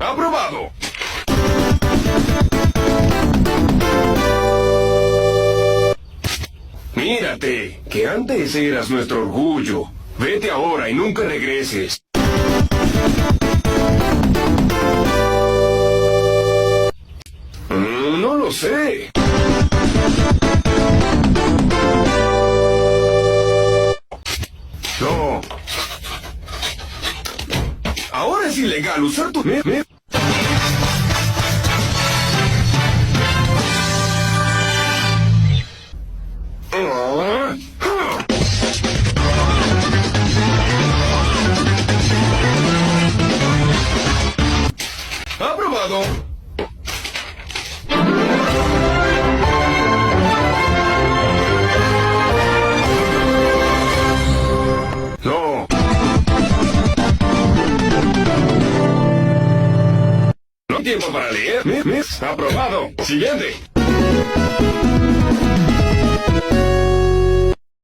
¡Aprobado! Mírate, que antes eras nuestro orgullo. Vete ahora y nunca regreses. No lo sé. No. Ahora es ilegal usar tu... ¡Aprobado! No. No hay tiempo para leer. Aprobado. Siguiente.